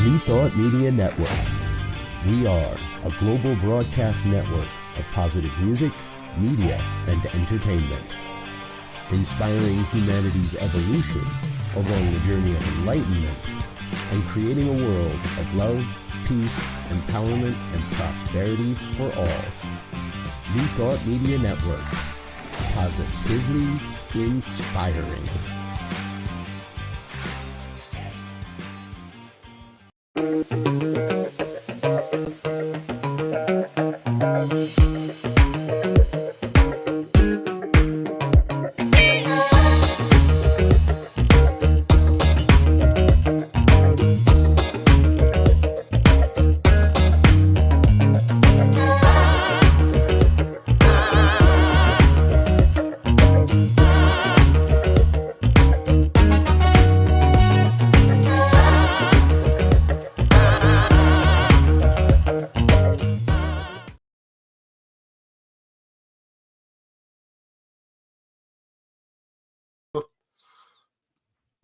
New Thought Media Network. We are a global broadcast network of positive music, media, and entertainment, inspiring humanity's evolution along the journey of enlightenment and creating a world of love, peace, empowerment, and prosperity for all. New Thought Media Network. Positively inspiring.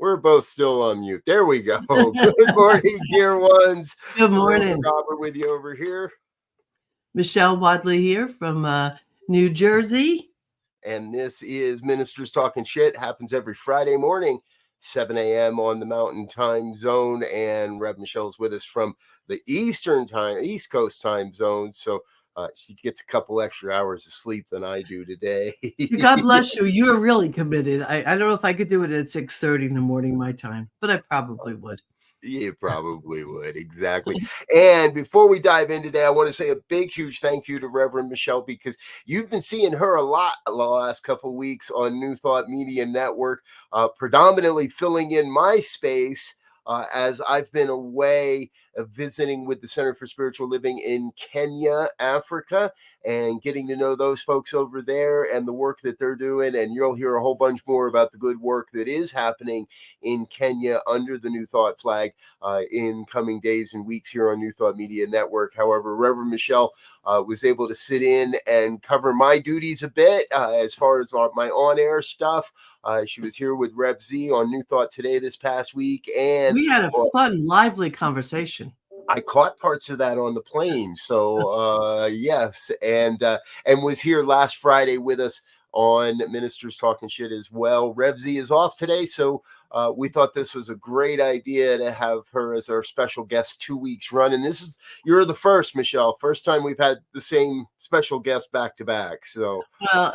We're both still on mute. There we go. Good morning, dear ones. Good morning. Robert with you over here. Michelle Wadleigh here from New Jersey. And this is Ministers Talking Shit. Happens every Friday morning, 7 a.m. on the Mountain Time Zone. And Rev Michelle's with us from the East Coast time zone. So she gets a couple extra hours of sleep than I do today. God bless you. You're really committed. I don't know if I could do it at 6:30 in the morning my time, but I probably would. You probably would. Exactly. And before we dive in today, I want to say a big, huge thank you to Reverend Michelle, because you've been seeing her a lot the last couple of weeks on New Thought Media Network, predominantly filling in my space as I've been away visiting with the Center for Spiritual Living in Kenya, Africa, and getting to know those folks over there and the work that they're doing. And you'll hear a whole bunch more about the good work that is happening in Kenya under the New Thought flag in coming days and weeks here on New Thought Media Network. However, Reverend Michelle was able to sit in and cover my duties a bit as far as my on-air stuff. She was here with Rev Z on New Thought Today this past week. And we had a fun, lively conversation. I caught parts of that on the plane. So yes, and was here last Friday with us on Ministers Talking Shit as well. Rev Z is off today, so we thought this was a great idea to have her as our special guest 2 weeks running. You're the first, Michelle. First time we've had the same special guest back to back. So well,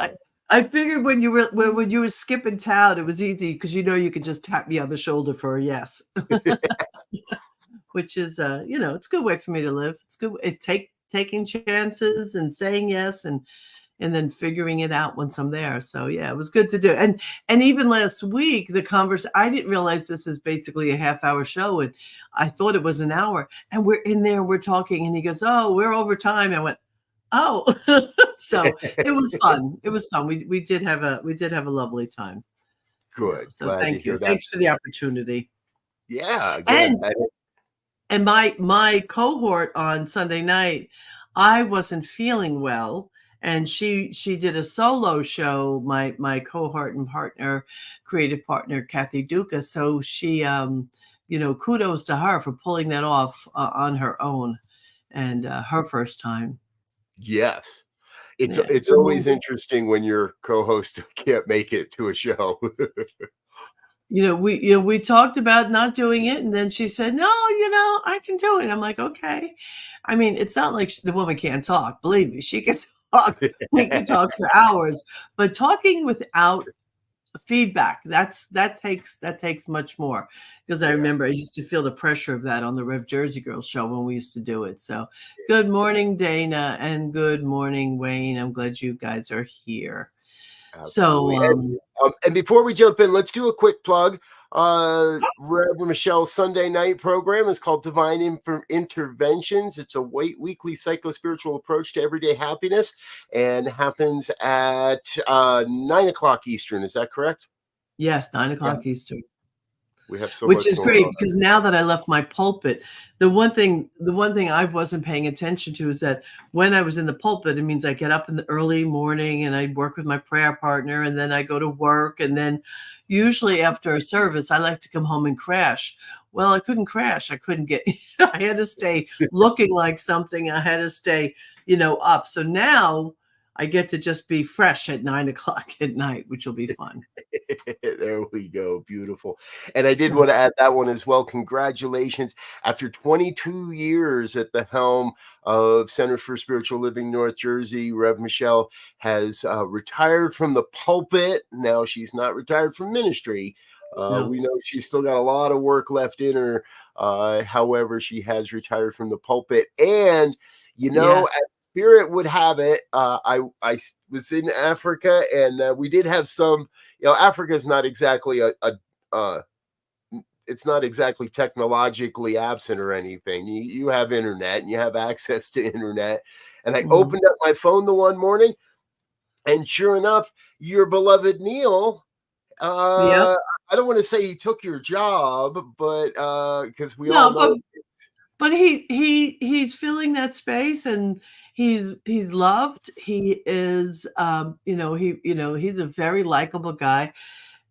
I figured when you were skipping town, it was easy because you can just tap me on the shoulder for a yes. Which is, it's a good way for me to live. It's good. Taking chances and saying yes and then figuring it out once I'm there. So yeah, it was good to do. And even last week, I didn't realize this is basically a half-hour show, and I thought it was an hour. And we're in there, we're talking, and he goes, "Oh, we're over time." I went, "Oh," so it was fun. It was fun. We did have a lovely time. Good. So thank you. Thanks for the opportunity. Yeah. Good. And my cohort on Sunday night, I wasn't feeling well, and she did a solo show. My cohort and creative partner, Kathy Duca. So she, kudos to her for pulling that off on her own, and her first time. Yes, it's always interesting when your co-host can't make it to a show. We talked about not doing it, and then she said, "No, I can do it." I'm like, "Okay." I mean, it's not like the woman can't talk. Believe me, she can talk. We can talk for hours, but talking without feedback, that takes much more. Because I remember I used to feel the pressure of that on the Rev Jersey Girls show when we used to do it. So, good morning, Dana, and good morning, Wayne. I'm glad you guys are here. Absolutely. So, and before we jump in, let's do a quick plug. Reverend Michelle's Sunday night program is called Divine Interventions. It's a weekly psycho-spiritual approach to everyday happiness, and happens at 9 o'clock Eastern. Is that correct? Yes, 9 o'clock Eastern. We have so which much is great because now that I left my pulpit, the one thing I wasn't paying attention to is that when I was in the pulpit, it means I get up in the early morning and I work with my prayer partner, and then I go to work, and then, usually after a service, I like to come home and crash. Well, I couldn't crash. I couldn't get, I had to stay looking like something. I had to stay, up. So now I get to just be fresh at 9 o'clock at night, which will be fun. There we go. Beautiful. And I did want to add that one as well. Congratulations. After 22 years at the helm of Center for Spiritual Living North Jersey, Rev Michelle has retired from the pulpit. Now she's not retired from ministry. No. We know she's still got a lot of work left in her. However, she has retired from the pulpit. And, Yeah. as Spirit would have it, I was in Africa, and we did have some. Africa is not exactly it's not exactly technologically absent or anything. You have internet and you have access to internet. And I opened up my phone the one morning, and sure enough, your beloved Neil. Yep. I don't want to say he took your job, but because we No, all know. but he's filling that space, and he's loved. He is, he's a very likable guy.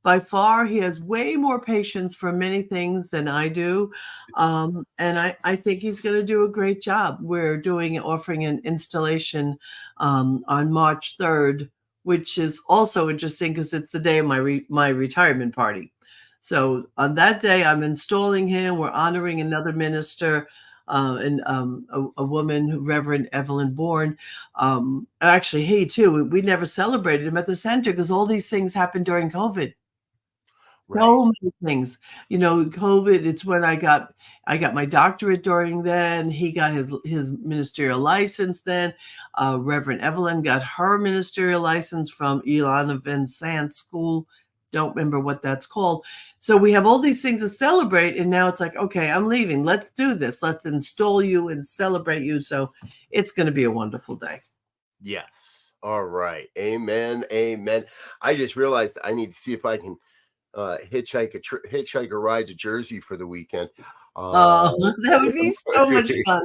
By far, he has way more patience for many things than I do. And I think he's going to do a great job. We're offering an installation on March 3rd, which is also interesting because it's the day of my retirement party. So on that day, I'm installing him. We're honoring another minister, and a woman, Reverend Evelyn Bourne. Actually, he too. We never celebrated him at the center because all these things happened during COVID. Right. So many things, COVID. It's when I got my doctorate during then. He got his ministerial license then. Reverend Evelyn got her ministerial license from Ilana Vincent School. Don't remember what that's called. So we have all these things to celebrate, and now it's like, okay, I'm leaving. Let's do this. Let's install you and celebrate you. So it's going to be a wonderful day. Yes. All right. Amen. Amen. I just realized I need to see if I can hitchhike a ride to Jersey for the weekend. That would be so much fun.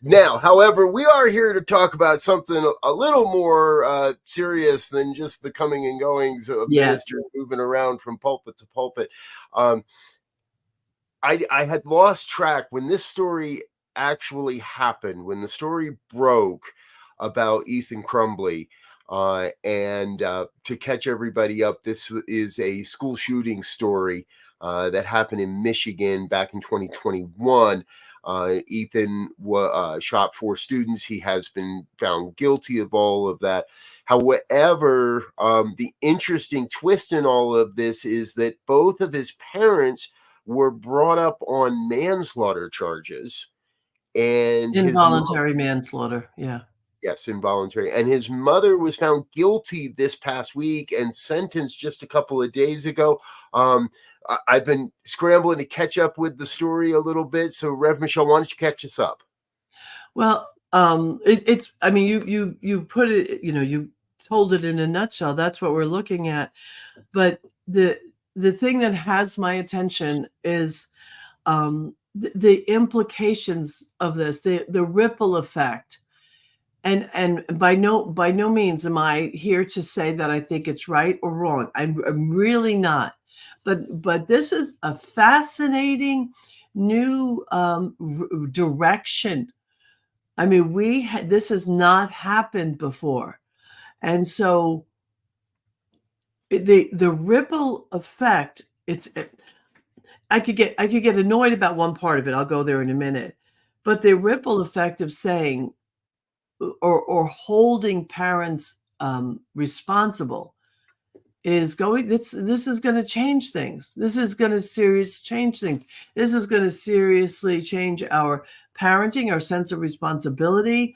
Now, however, we are here to talk about something a little more serious than just the coming and goings of ministers moving around from pulpit to pulpit. I had lost track when this story actually happened, when the story broke about Ethan Crumbley. And to catch everybody up, this is a school shooting story that happened in Michigan back in 2021. Ethan shot 4 students. He has been found guilty of all of that. However, the interesting twist in all of this is that both of his parents were brought up on manslaughter charges. And Involuntary manslaughter. Yeah. Yes, involuntary. And his mother was found guilty this past week and sentenced just a couple of days ago. I've been scrambling to catch up with the story a little bit. So, Rev Michelle, why don't you catch us up? Well, it's. I mean, you put it. You told it in a nutshell. That's what we're looking at. But the thing that has my attention is the implications of this, the ripple effect. And by no means am I here to say that I think it's right or wrong. I'm really not. But this is a fascinating new direction. I mean, this has not happened before, and so the ripple effect. I could get annoyed about one part of it. I'll go there in a minute, but the ripple effect of saying, or holding parents responsible is going. This is going to change things. This is going to change things. This is going to seriously change our parenting, our sense of responsibility.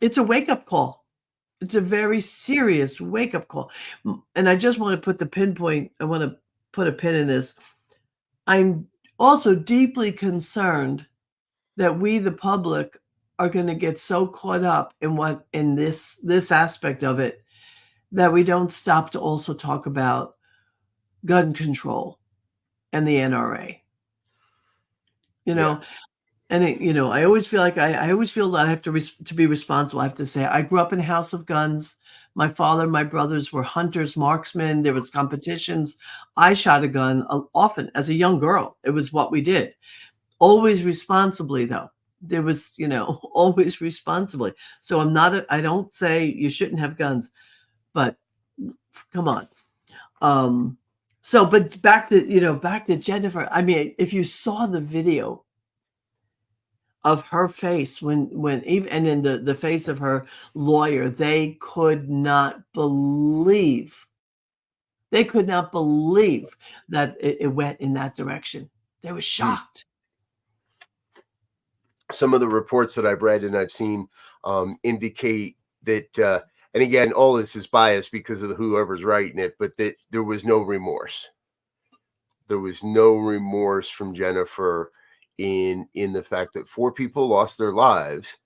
It's a wake-up call. It's a very serious wake-up call. And I just want to put the pinpoint. I want to put a pin in this. I'm also deeply concerned that we, the public, are going to get so caught up in this aspect of it that we don't stop to also talk about gun control and the NRA. And I always feel like I always feel that I have to be responsible. I have to say I grew up in a house of guns. My father, my brothers were hunters, marksmen. There was competitions. I shot a gun often as a young girl. It was what we did. Always responsibly, though. There was, always responsibly. So I don't say you shouldn't have guns, but come on. But back to Jennifer. I mean, if you saw the video of her face when even and in the face of her lawyer, they could not believe that it went in that direction. They were shocked. Some of the reports that I've read and I've seen indicate that, and again, all this is biased because of whoever's writing it, but that there was no remorse. There was no remorse from Jennifer in the fact that 4 people lost their lives,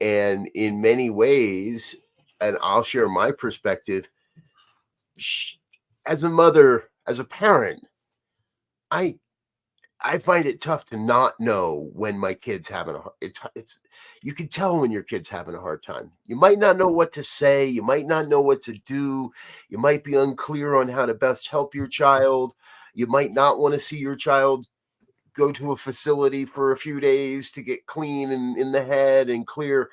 and in many ways, and I'll share my perspective, as a mother, as a parent, I find it tough to not know when my kid's having it's you can tell when your kid's having a hard time. You might not know what to say, you might not know what to do, you might be unclear on how to best help your child. You might not want to see your child go to a facility for a few days to get clean and in the head and clear,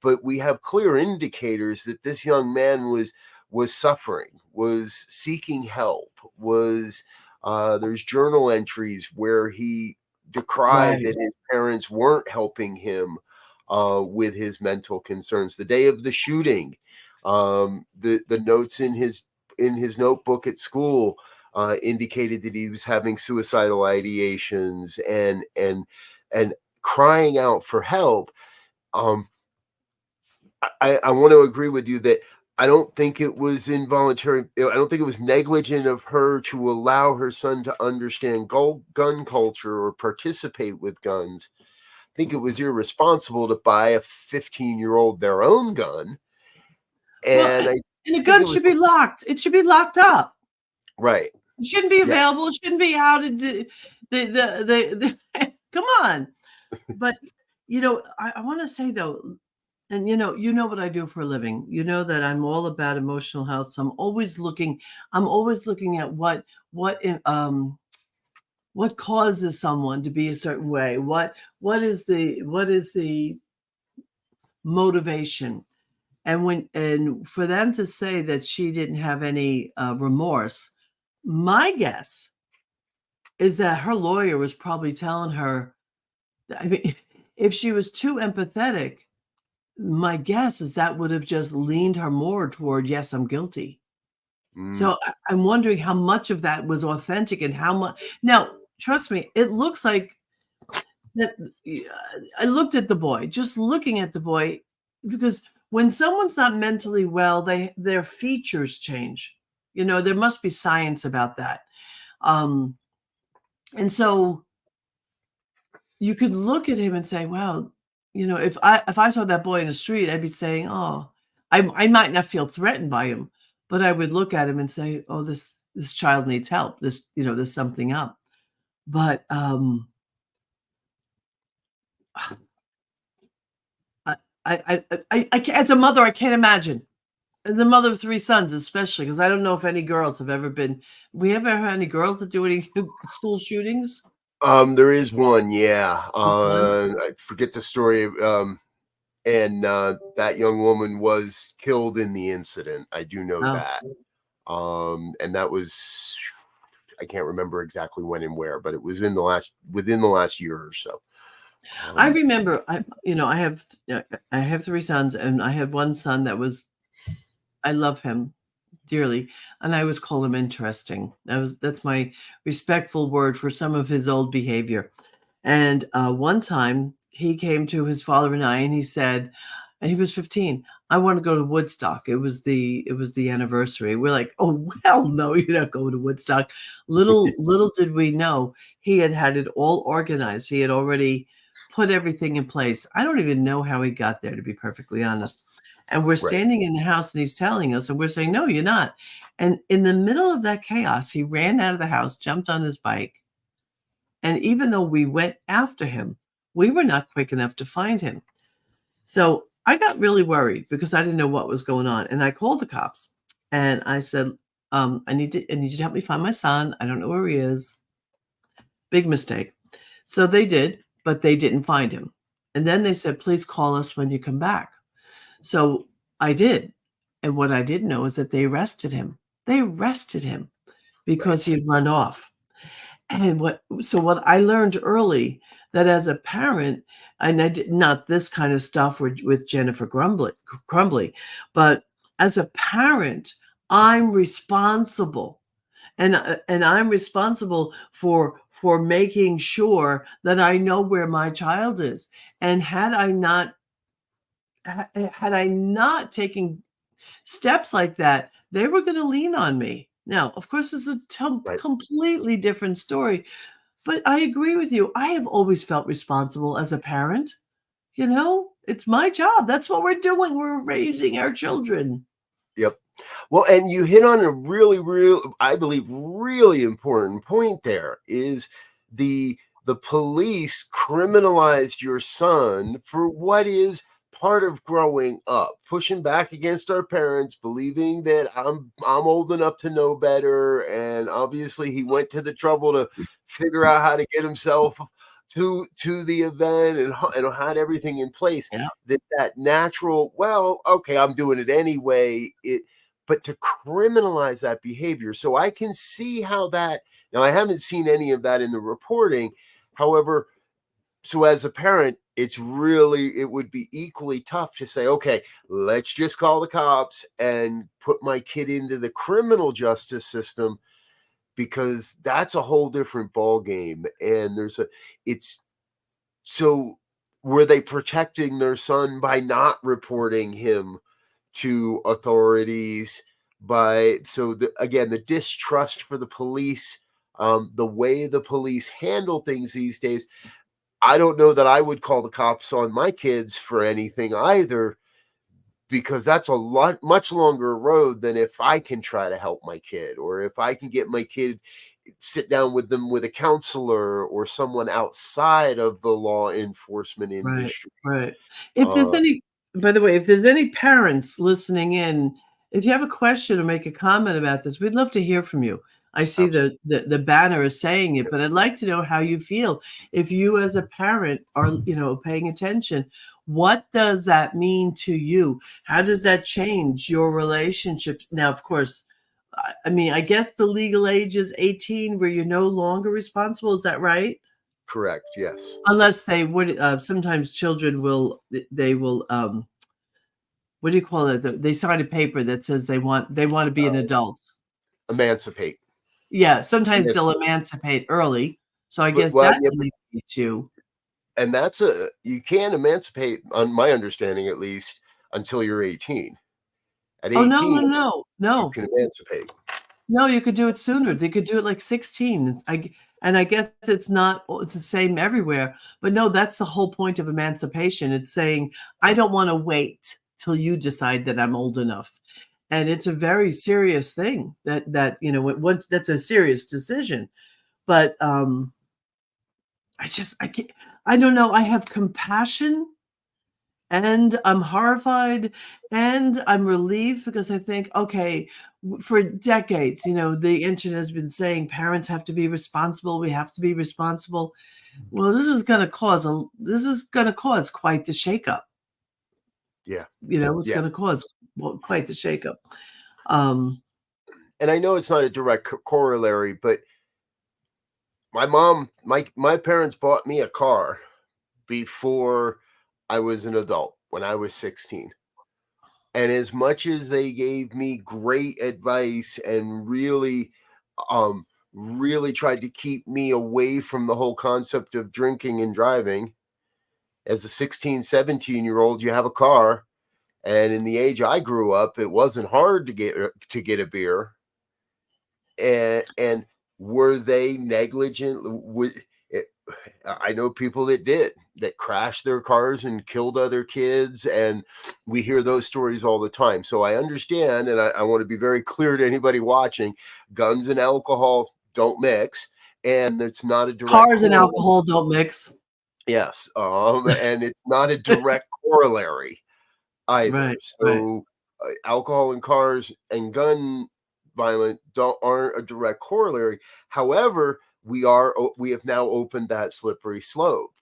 but we have clear indicators that this young man was suffering, was seeking help, was there's journal entries where he decried that his parents weren't helping him with his mental concerns. The day of the shooting, the notes in his notebook at school indicated that he was having suicidal ideations and crying out for help. I want to agree with you that I don't think it was involuntary. I don't think it was negligent of her to allow her son to understand gun culture or participate with guns. I think it was irresponsible to buy a 15-year-old their own gun. And the gun should be locked. It should be locked up. Right. It shouldn't be available. It shouldn't be out. Come on. But, I want to say, though, and you know what I do for a living. You know that I'm all about emotional health. So I'm always looking at what causes someone to be a certain way. What is the motivation? And for them to say that she didn't have any remorse, my guess is that her lawyer was probably telling her, I mean, if she was too empathetic, my guess is that would have just leaned her more toward, yes, I'm guilty. So I'm wondering how much of that was authentic and how much. Now, trust me, it looks like that. I looked at the boy, just looking at the boy, because when someone's not mentally well, their features change. There must be science about that. And so you could look at him and say, well, if I saw that boy in the street, I'd be saying, oh, I might not feel threatened by him, but I would look at him and say, oh, this child needs help. There's something up. But I as a mother, I can't imagine. The mother of 3 sons, especially, because I don't know if any girls have ever been. We ever had any girls that do any school shootings? There is one, yeah. I forget the story. And that young woman was killed in the incident. I do know that. And that was, I can't remember exactly when and where, but it was within the last year or so. I remember, I have 3 sons, and I had one son that was, I love him dearly, and I always call him interesting. That's my respectful word for some of his old behavior. And one time he came to his father and I, and he said, and he was 15, I want to go to Woodstock. It was the anniversary. We're like, oh, well, no, you're not going to Woodstock. Little did we know he had it all organized. He had already put everything in place. I don't even know how he got there, to be perfectly honest. And we're standing in the house and he's telling us, and we're saying, no, you're not. And in the middle of that chaos, he ran out of the house, jumped on his bike. And even though we went after him, we were not quick enough to find him. So I got really worried because I didn't know what was going on. And I called the cops and I said, I need you to help me find my son. I don't know where he is. Big mistake. So they did, but they didn't find him. And then they said, please call us when you come back. So I did. And what I didn't know is that they arrested him. They arrested him because he had run off. And what I learned early, that as a parent, and I did not this kind of stuff with Jennifer Crumbly, but as a parent, I'm responsible, and I'm responsible for making sure that I know where my child is. And had I not taken steps like that, they were going to lean on me. Now, of course, it's a completely different story, but I agree with you. I have always felt responsible as a parent. You know, it's my job. That's what we're doing. We're raising our children. Yep. Well, and you hit on a I believe, really important point there is the police criminalized your son for what is part of growing up, pushing back against our parents, believing that I'm old enough to know better. And obviously he went to the trouble to figure out how to get himself to the event and had everything in place. Yeah. That natural, well, okay, I'm doing it anyway. But to criminalize that behavior. So I can see how that, now I haven't seen any of that in the reporting. However, so as a parent, it would be equally tough to say, okay, let's just call the cops and put my kid into the criminal justice system, because that's a whole different ball game. And so were they protecting their son by not reporting him to authorities? Again, the distrust for the police, the way the police handle things these days, I don't know that I would call the cops on my kids for anything either, because that's a much longer road than if I can try to help my kid, or if I can get my kid, sit down with them with a counselor or someone outside of the law enforcement industry. Right. If there's any, by the way, if there's any parents listening in, if you have a question or make a comment about this, we'd love to hear from you. I see the banner is saying it, but I'd like to know how you feel. If you as a parent are, paying attention, what does that mean to you? How does that change your relationships? Now, of course, I mean, I guess the legal age is 18 where you're no longer responsible. Is that right? Correct. Yes. Unless they would, sometimes children will, what do you call it? They sign a paper that says they want to be an adult. Emancipate. Yeah, sometimes they'll emancipate early. So I guess that limits you. And you can emancipate, on my understanding at least, until you're 18. At 18, no. You can emancipate. No, you could do it sooner. They could do it like 16. And I guess it's the same everywhere. But no, that's the whole point of emancipation. It's saying, I don't want to wait till you decide that I'm old enough. And it's a very serious thing that that's a serious decision. But I don't know. I have compassion, and I'm horrified, and I'm relieved, because I think, okay, for decades, the internet has been saying parents have to be responsible. We have to be responsible. Well, this is going to cause quite the shakeup. Yeah. It's going to cause quite the shakeup. And I know it's not a direct corollary, but my parents bought me a car before I was an adult, when I was 16. And as much as they gave me great advice and really tried to keep me away from the whole concept of drinking and driving, as a 16, 17-year-old, you have a car. And in the age I grew up, it wasn't hard to get a beer. And were they negligent? I know people that crashed their cars and killed other kids, and we hear those stories all the time. So I understand, and I want to be very clear to anybody watching: guns and alcohol don't mix, and it's not a direct cars and alcohol don't mix. Yes, and it's not a direct corollary either. Right, right. So, alcohol in cars and gun violence aren't a direct corollary. However, we have now opened that slippery slope.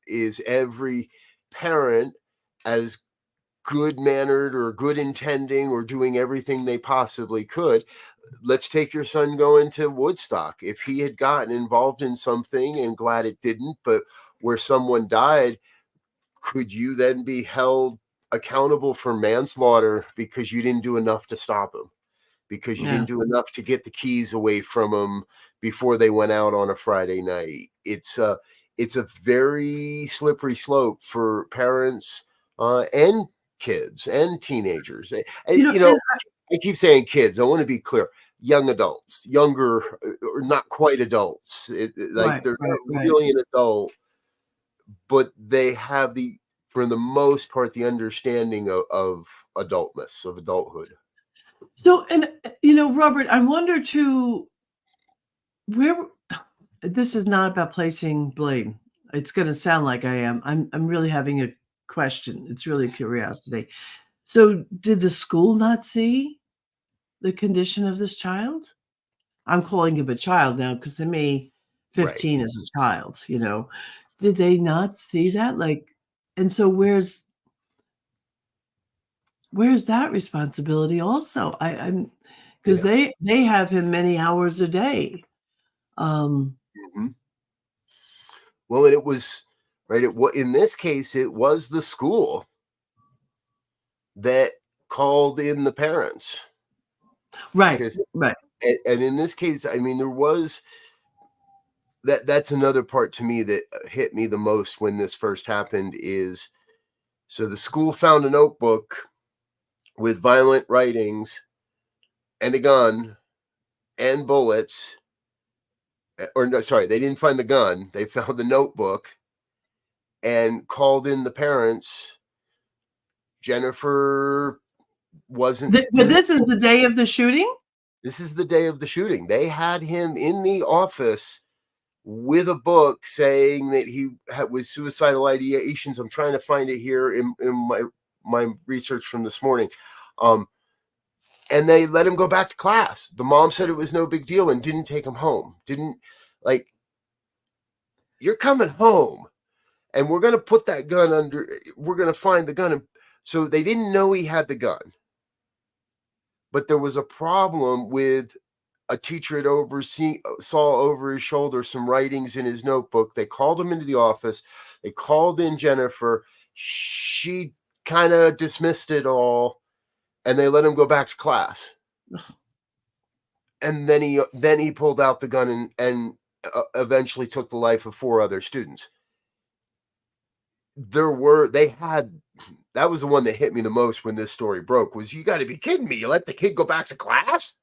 Is every parent as good mannered or good intending or doing everything they possibly could? Let's take your son going to Woodstock. If he had gotten involved in something, and glad it didn't, but where someone died, could you then be held accountable for manslaughter because you didn't do enough to stop him? Because you Yeah. didn't do enough to get the keys away from them before they went out on a Friday night. It's a very slippery slope for parents and kids and teenagers. And, You know, you know, I keep saying kids. I want to be clear. Young adults, younger or not quite adults. Like right, they're right, not right. really an adult, but they have for the most part, the understanding of adultness, of adulthood. So, and Robert, I wonder too, where this is not about placing blame. It's going to sound like I am. I'm really having a question. It's really a curiosity. So, did the school not see the condition of this child? I'm calling him a child now because to me, Right. 15 is a child. Did they not see that? Like, and so where's that responsibility also? I'm because Yeah. they have him many hours a day. Mhm. Well, and it was right. In this case, it was the school that called in the parents Right, to, right. and in this case, I mean, there was that's another part to me that hit me the most when this first happened is so the school found a notebook with violent writings and a gun and bullets. Or no, sorry, they didn't find the gun. They found the notebook and called in the parents. Jennifer But didn't. this is the day of the shooting? This is the day of the shooting. They had him in the office with a book saying that he was suicidal ideations. I'm trying to find it here in my research from this morning. And they let him go back to class. The mom said it was no big deal and didn't take him home. Didn't like, you're coming home and we're going to put that gun under, we're going to find the gun. So they didn't know he had the gun, but there was a problem with a teacher had saw over his shoulder some writings in his notebook. They called him into the office. They called in Jennifer. She kind of dismissed it all, and they let him go back to class. And then he pulled out the gun and eventually took the life of 4 other students. That was the one that hit me the most when this story broke. Was you got to be kidding me? You let the kid go back to class?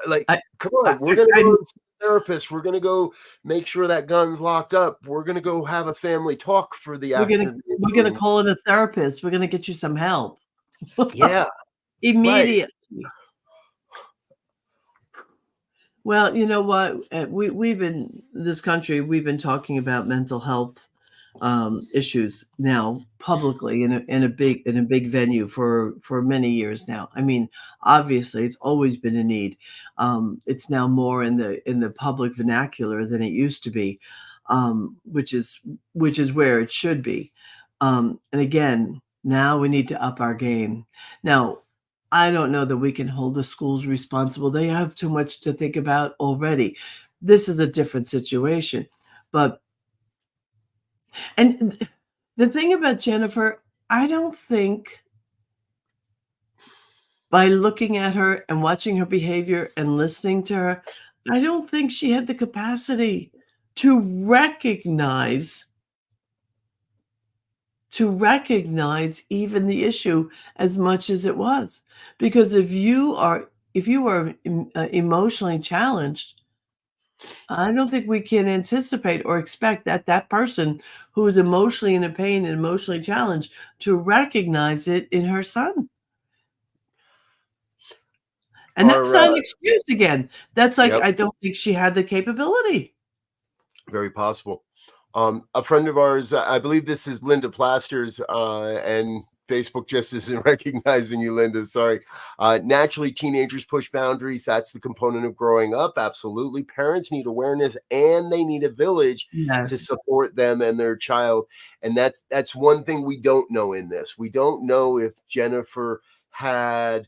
Like, I come I on, we're gonna I'm go to the therapist. We're gonna go make sure that gun's locked up. We're gonna go have a family talk for the afternoon. we're gonna call in a therapist. We're gonna get you some help. Yeah, right. Immediately. Well, you know what? We've been this country. We've been talking about mental health issues now publicly in a big venue for many years now. I mean, obviously, it's always been a need. It's now more in the public vernacular than it used to be, which is where it should be. And again, now we need to up our game. Now, I don't know that we can hold the schools responsible. They have too much to think about already. This is a different situation. But and the thing about Jennifer, I don't think by looking at her and watching her behavior and listening to her, I don't think she had the capacity to recognize even the issue as much as it was. Because if you are emotionally challenged, I don't think we can anticipate or expect that person who is emotionally in a pain and emotionally challenged to recognize it in her son. And that's Our not an excuse again. That's like, Yep, I don't think she had the capability. very possible. A friend of ours, I believe this is Linda Plasters, and Facebook just isn't recognizing you, Linda. Sorry. Naturally, teenagers push boundaries. That's the component of growing up. Absolutely. Parents need awareness and they need a village to Yes. support them and their child. And that's one thing we don't know in this. We don't know if Jennifer had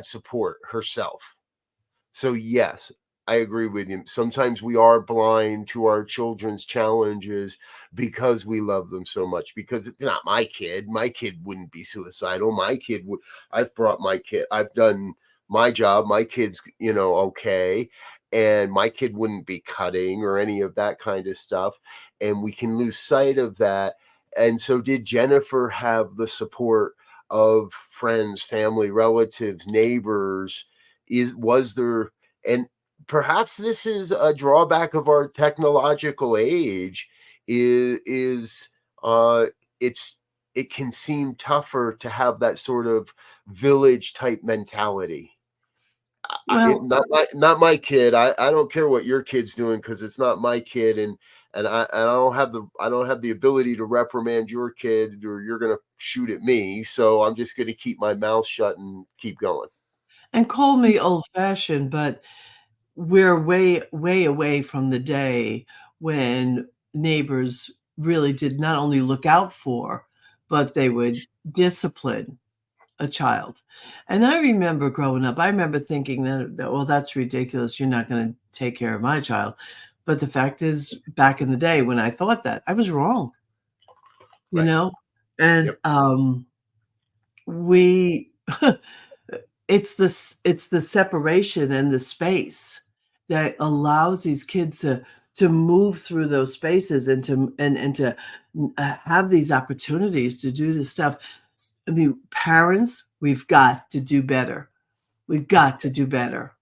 support herself. So yes, I agree with you. Sometimes we are blind to our children's challenges because we love them so much. Because it's not my kid. My kid wouldn't be suicidal. My kid would. I've brought my kid. I've done my job. My kid's, okay. And my kid wouldn't be cutting or any of that kind of stuff. And we can lose sight of that. And so, did Jennifer have the support of friends, family, relatives, neighbors? Was there, and perhaps this is a drawback of our technological age, is it's it can seem tougher to have that sort of village type mentality. Well, Not my kid. I don't care what your kid's doing because it's not my kid, and I don't have the ability to reprimand your kid, or you're gonna shoot at me. So I'm just gonna keep my mouth shut and keep going. and call me old-fashioned, but we're way, way away from the day when neighbors really did not only look out for, but they would discipline a child. And I remember growing up, I remember thinking that, well, that's ridiculous. You're not going to take care of my child. But the fact is, back in the day when I thought that, I was wrong, you Right. know? And Yep. we it's the separation and the space that allows these kids to move through those spaces and to have these opportunities to do this stuff. I mean, parents, we've got to do better. We've got to do better.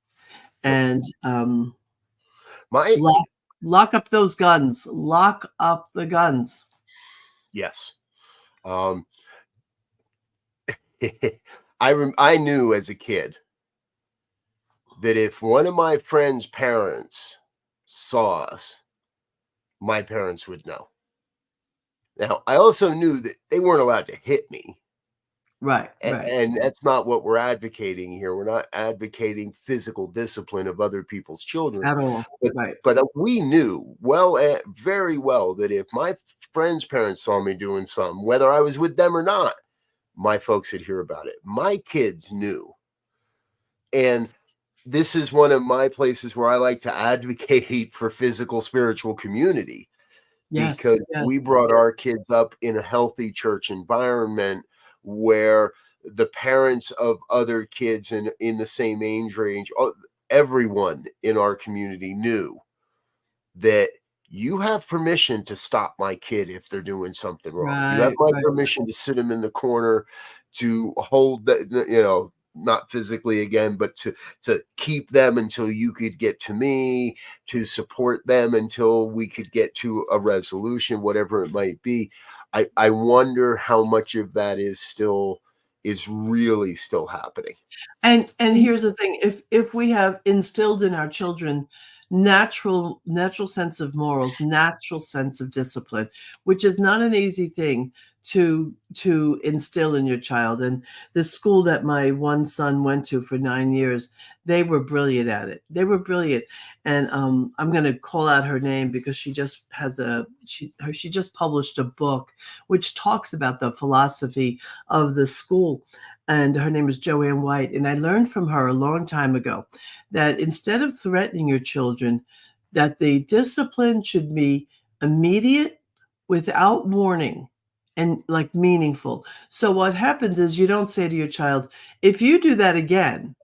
Yep. And My lock up those guns. Lock up the guns. Yes. Um, I knew as a kid that if one of my friend's parents saw us, my parents would know. Now, I also knew that they weren't allowed to hit me. Right, right. And that's not what we're advocating here. We're not advocating physical discipline of other people's children. At all. But, Right. we knew very well that if my friend's parents saw me doing something, whether I was with them or not, my folks would hear about it. My kids knew. And this is one of my places where I like to advocate for physical spiritual community, Yes, because yes. we brought our kids up in a healthy church environment where the parents of other kids in the same age range, everyone in our community knew that you have permission to stop my kid if they're doing something wrong. You have Right, my right. permission to sit them in the corner, to hold that, not physically again, but to keep them until you could get to me, to support them until we could get to a resolution, whatever it might be. I wonder how much of that is really still happening. And here's the thing, if we have instilled in our children natural sense of morals, natural sense of discipline, which is not an easy thing to instill in your child. And the school that my one son went to for 9 years, they were brilliant at it. They were brilliant. And I'm going to call out her name because she just she just published a book which talks about the philosophy of the school, and her name is Joanne White. And I learned from her a long time ago that instead of threatening your children, that the discipline should be immediate, without warning, and like meaningful. So what happens is you don't say to your child, if you do that again,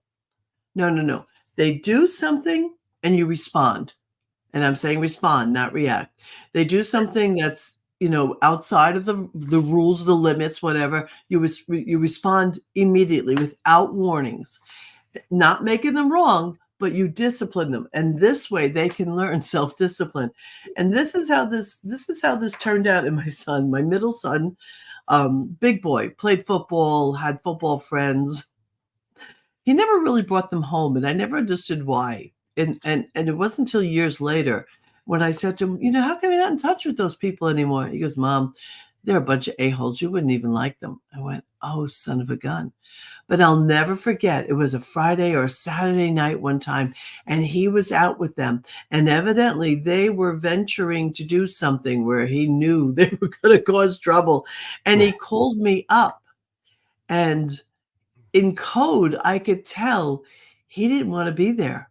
no, no, no. They do something and you respond. And I'm saying respond, not react. They do something that's, outside of the rules, the limits, whatever. You respond immediately without warnings, not making them wrong, but you discipline them. And this way they can learn self-discipline. And this is how this turned out in my middle son, big boy, played football, had football friends. He never really brought them home, and I never understood why. And it wasn't until years later when I said to him, how come you're not in touch with those people anymore? He goes, Mom, they're a bunch of a-holes. You wouldn't even like them. I went, oh, son of a gun. But I'll never forget, it was a Friday or a Saturday night one time, and he was out with them. And evidently they were venturing to do something where he knew they were going to cause trouble. And he called me up. And in code, I could tell he didn't want to be there.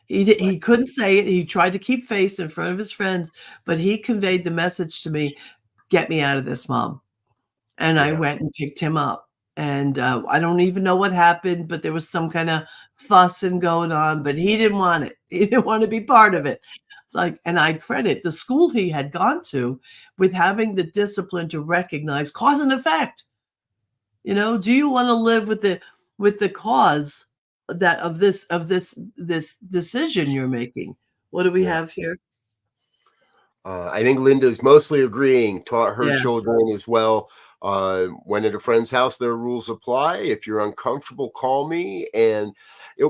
He couldn't say it. He tried to keep face in front of his friends, but he conveyed the message to me, get me out of this, Mom. And I went and picked him up. And I don't even know what happened, but there was some kind of fussing going on, but he didn't want it. He didn't want to be part of it. It's like, and I credit the school he had gone to with having the discipline to recognize cause and effect. Do you want to live with the cause that of this decision you're making? What do we have here? I think Linda's mostly agreeing, taught her Yeah. children as well. When at a friend's house, their rules apply. If you're uncomfortable, call me. And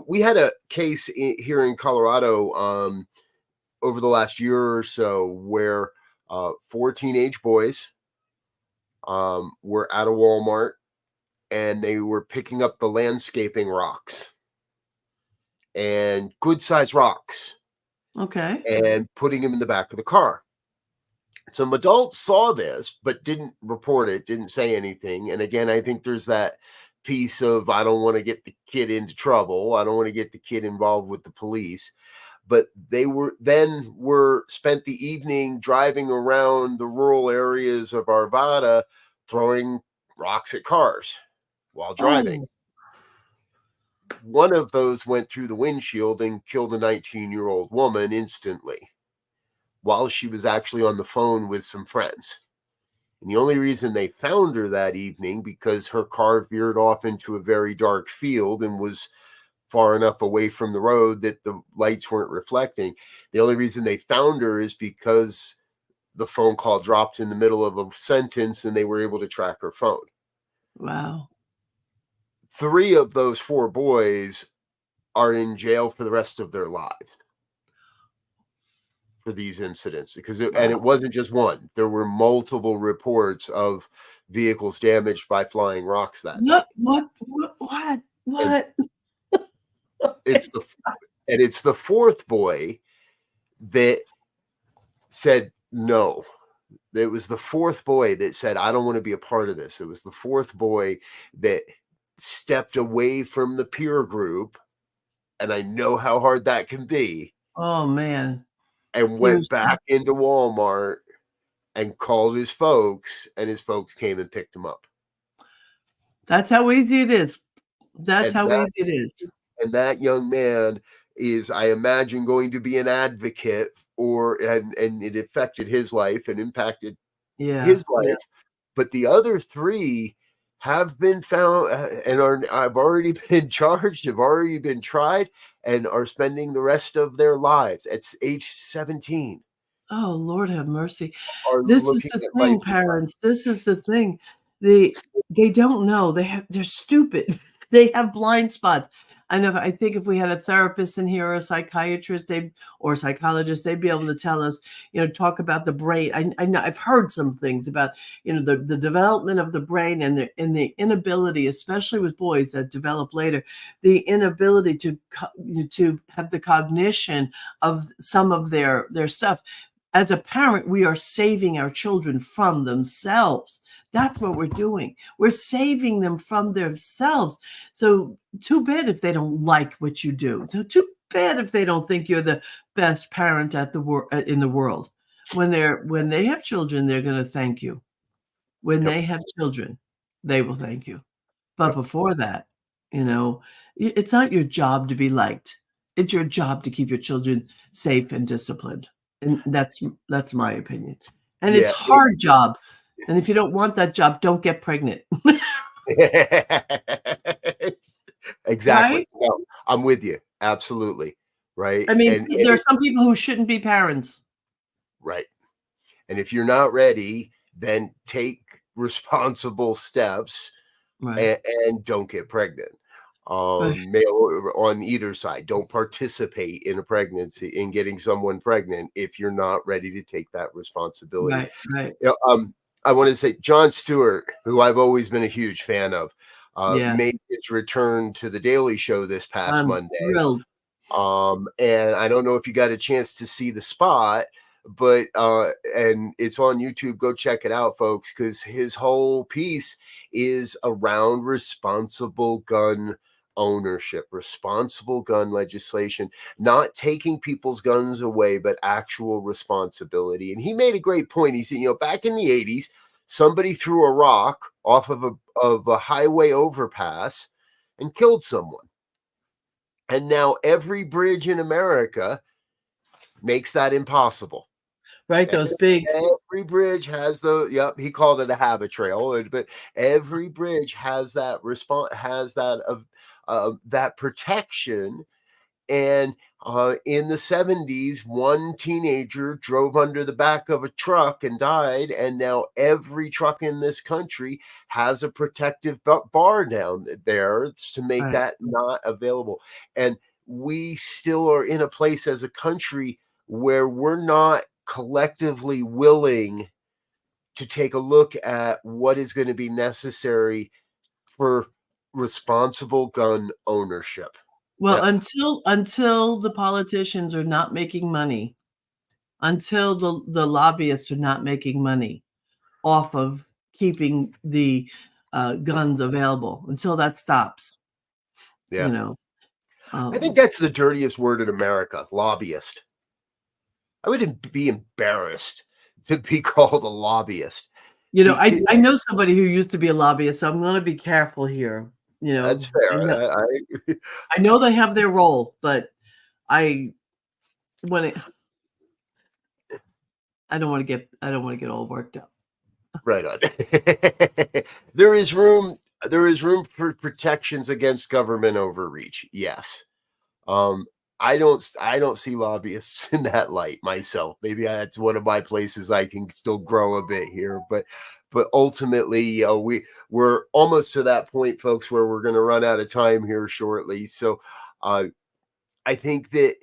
we had a case here in Colorado over the last year or so where 4 teenage boys were at a Walmart and they were picking up the landscaping rocks and good sized rocks. Okay. And putting them in the back of the car. Some adults saw this, but didn't report it, didn't say anything. And again, I think there's that piece of, I don't want to get the kid into trouble. I don't want to get the kid involved with the police. But they were spent the evening driving around the rural areas of Arvada, throwing rocks at cars while driving. Oh. One of those went through the windshield and killed a 19-year-old woman instantly while she was actually on the phone with some friends. And the only reason they found her that evening, because her car veered off into a very dark field and was far enough away from the road that the lights weren't reflecting. The only reason they found her is because the phone call dropped in the middle of a sentence and they were able to track her phone. Wow. 3 of those 4 boys are in jail for the rest of their lives for these incidents, because and it wasn't just one. There were multiple reports of vehicles damaged by flying rocks that night. What? It's the 4th boy that said no. It was the 4th boy that said, I don't want to be a part of this. It was the 4th boy that stepped away from the peer group, and I know how hard that can be. Oh, man. And went back into Walmart and called his folks, and his folks came and picked him up. That's how easy it is. Easy it is. And that young man is, I imagine, going to be an advocate and it affected his life and impacted his life. Yeah. But the other 3 have been found and have already been charged, have already been tried, and are spending the rest of their lives at age 17. Oh, Lord have mercy. This is the thing, parents. This is the thing. They don't know. They're stupid. They have blind spots. I think if we had a therapist in here or a psychiatrist or psychologist, they'd be able to tell us, talk about the brain. I know I've heard some things about, the development of the brain and the inability, especially with boys that develop later, the inability to have the cognition of some of their stuff. As a parent, we are saving our children from themselves. That's what we're doing. We're saving them from themselves. So too bad if they don't like what you do. Too bad if they don't think you're the best parent in the world. When they have children, they're going to thank you. When they have children, they will thank you. But before that, it's not your job to be liked. It's your job to keep your children safe and disciplined. And that's my opinion. And it's a hard job. And if you don't want that job, don't get pregnant. Exactly. Right? No, I'm with you. Absolutely. Right. I mean, there are some people who shouldn't be parents. Right. And if you're not ready, then take responsible steps and don't get pregnant. Right. male or on either side. Don't participate in a pregnancy, in getting someone pregnant, if you're not ready to take that responsibility. Right. Right. Yeah, I want to say Jon Stewart, who I've always been a huge fan of, Yeah. made his return to the Daily Show this past I'm Monday. thrilled. And I don't know if you got a chance to see the spot, but and it's on YouTube. Go check it out, folks, because his whole piece is around responsible gun ownership, responsible gun legislation, not taking people's guns away, but actual responsibility. And he made a great point. He said, back in the 80s, somebody threw a rock off of a highway overpass and killed someone. And now every bridge in America makes that impossible. Right. Those big. Every bridge has he called it a habit trail, but every bridge has that that protection. And in the 70s, one teenager drove under the back of a truck and died. And now every truck in this country has a protective bar down there to make Right. that not available. And we still are in a place as a country where we're not collectively willing to take a look at what is going to be necessary for responsible gun ownership. Well, until the politicians are not making money, until the lobbyists are not making money off of keeping the guns available, until that stops, Yeah. I think that's the dirtiest word in America, lobbyist. I wouldn't be embarrassed to be called a lobbyist. I know somebody who used to be a lobbyist, so I'm going to be careful here. That's fair. I know they have their role, but I don't want to get all worked up. Right on. There is room for protections against government overreach. Yes. I don't see lobbyists in that light myself. Maybe that's one of my places I can still grow a bit here, but ultimately, we're almost to that point, folks, where we're going to run out of time here shortly. So, I think that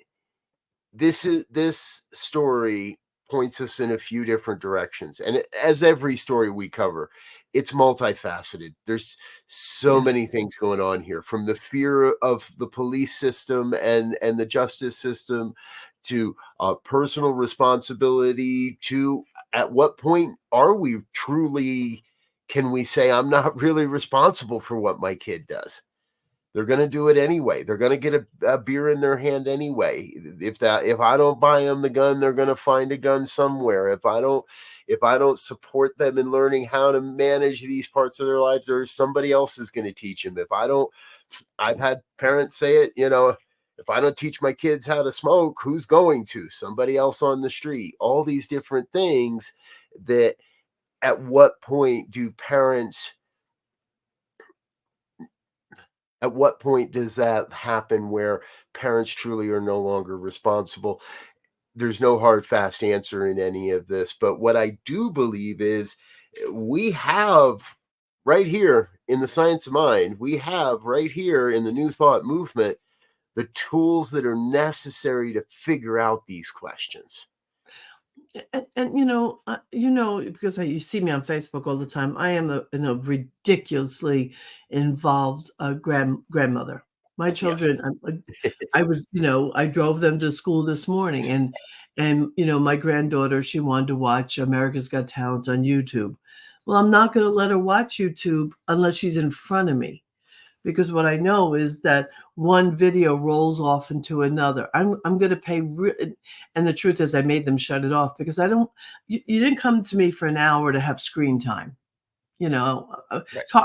this story points us in a few different directions, and as every story we cover, it's multifaceted. There's so many things going on here, from the fear of the police system and the justice system, to personal responsibility, to at what point are we truly, can we say, I'm not really responsible for what my kid does? They're going to do it anyway. They're going to get a beer in their hand anyway. If I don't buy them the gun, they're going to find a gun somewhere. If I don't support them in learning how to manage these parts of their lives, there's somebody else is going to teach them. I've had parents say it, if I don't teach my kids how to smoke, who's going to? Somebody else on the street. All these different things that, at what point does that happen where parents truly are no longer responsible? There's no hard, fast answer in any of this. But what I do believe is, we have right here in the Science of Mind, we have right here in the New Thought movement, the tools that are necessary to figure out these questions. And because you see me on Facebook all the time, I am a ridiculously involved grandmother. My children, I drove them to school this morning, and my granddaughter, she wanted to watch America's Got Talent on YouTube. Well, I'm not going to let her watch YouTube unless she's in front of me, because what I know is that one video rolls off into another. I'm going to pay, and the truth is, I made them shut it off, because you didn't come to me for an hour to have screen time, Right.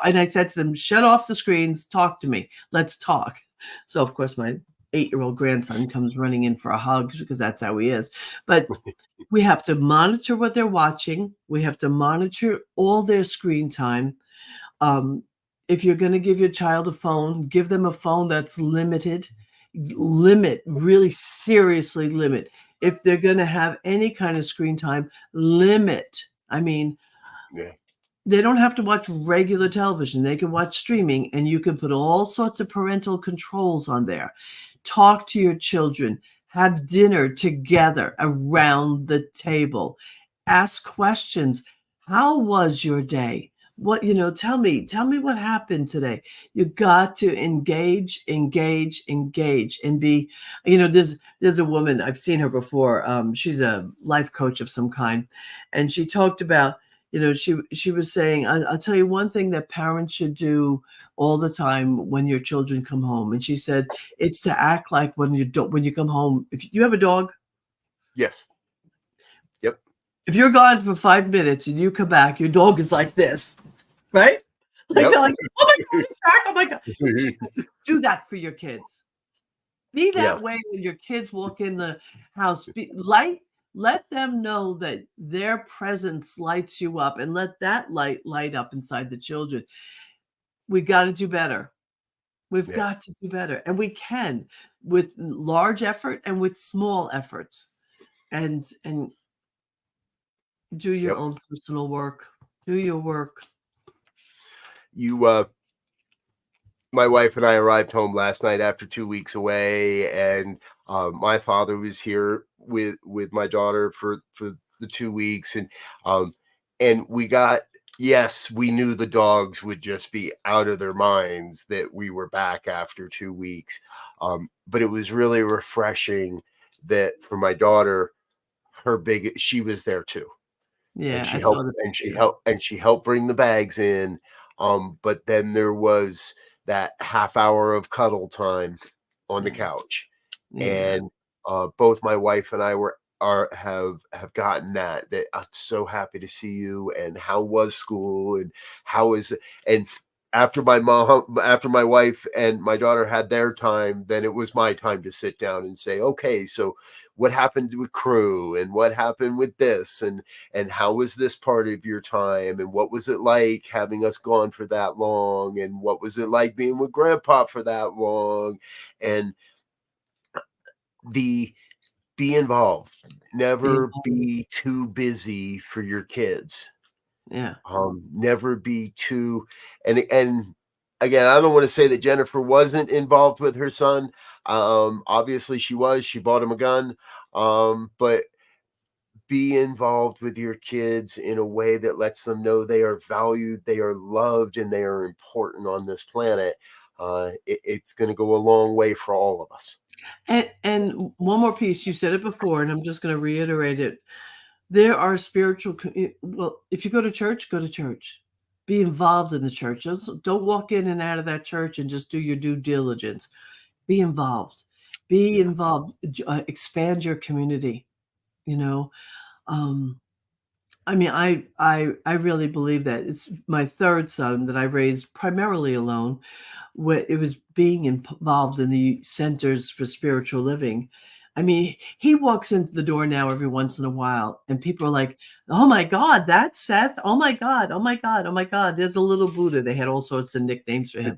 And I said to them, shut off the screens, talk to me, let's talk. So of course my 8-year-old grandson comes running in for a hug, because that's how he is. But we have to monitor what they're watching. We have to monitor all their screen time. If you're going to give your child a phone, give them a phone that's limited. Really seriously limit. If they're going to have any kind of screen time, limit. I mean, They don't have to watch regular television. They can watch streaming, and you can put all sorts of parental controls on there. Talk to your children. Have dinner together around the table. Ask questions. How was your day? What, tell me what happened today. You got to engage, and be, there's a woman, I've seen her before. She's a life coach of some kind. And she talked about, she was saying, I'll tell you one thing that parents should do all the time when your children come home. And she said, it's to act like when you come home, if you have a dog. Yes. Yep. If you're gone for 5 minutes and you come back, your dog is like this, right? Like, Yep. they're like, oh my God, he's back. Oh my God. Do that for your kids. Be that way when your kids walk in the house. Let them know that their presence lights you up, and let that light up inside the children. We got to do better. We've got to do better. And we can, with large effort and with small efforts. And do your own personal work. Do your work. My wife and I arrived home last night after 2 weeks away, and my father was here with my daughter for the 2 weeks, and we got, we knew the dogs would just be out of their minds that we were back after 2 weeks, but it was really refreshing that for my daughter, she was there too. Yeah, and she helped bring the bags in. But then there was that half hour of cuddle time on the couch, and both my wife and I have gotten that I'm so happy to see you, and how was school, and how is it? And after my wife and my daughter had their time, then it was my time to sit down and say, okay, so what happened with crew, and what happened with this, and how was this part of your time, and what was it like having us gone for that long, and what was it like being with grandpa for that long, and be involved. Never be too busy for your kids. Never be too, and again, I don't want to say that Jennifer wasn't involved with her son. Obviously she was. She bought him a gun. But be involved with your kids in a way that lets them know they are valued, they are loved, and they are important on this planet. It's going to go a long way for all of us. And one more piece, you said it before, and I'm just going to reiterate it. There are spiritual, if you go to church, go to church. Be involved in the church. Don't walk in and out of that church and just do your due diligence. Be involved. Be involved. Expand your community. I mean, I really believe that. It's my third son that I raised primarily alone. It was being involved in the centers for spiritual living. I mean, he walks into the door now every once in a while, and people are like, oh my God, that's Seth. Oh my God. Oh my God. Oh my God. There's a little Buddha. They had all sorts of nicknames for him.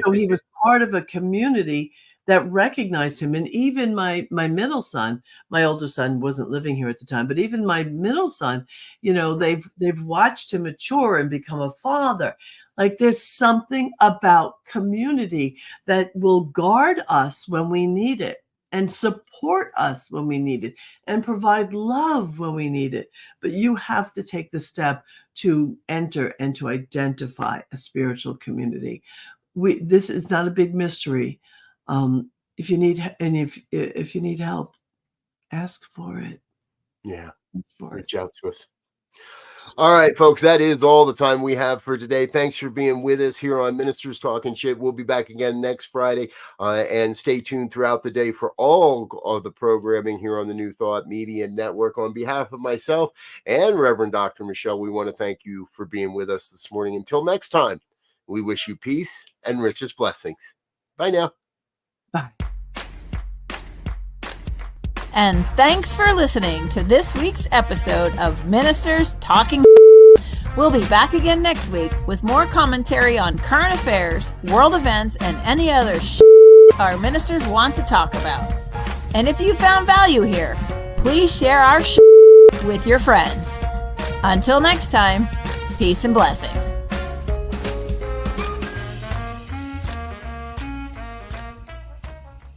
So he was part of a community that recognized him. And even my middle son, my older son wasn't living here at the time, but even my middle son, they've watched him mature and become a father. Like, there's something about community that will guard us when we need it, and support us when we need it, and provide love when we need it. But you have to take the step to enter and to identify a spiritual community. This is not a big mystery. If you need help, ask for it. Yeah, reach out to us. All right, folks, that is all the time we have for today. Thanks for being with us here on Ministers Talking Shit. We'll be back again next Friday, and stay tuned throughout the day for all of the programming here on the New Thought Media Network. On behalf of myself and Reverend Dr. Michelle, we want to thank you for being with us this morning. Until next time, we wish you peace and richest blessings. Bye now. Bye. And thanks for listening to this week's episode of Ministers Talking. We'll be back again next week with more commentary on current affairs, world events, and any other our ministers want to talk about. And if you found value here, please share our with your friends. Until next time. Peace and blessings.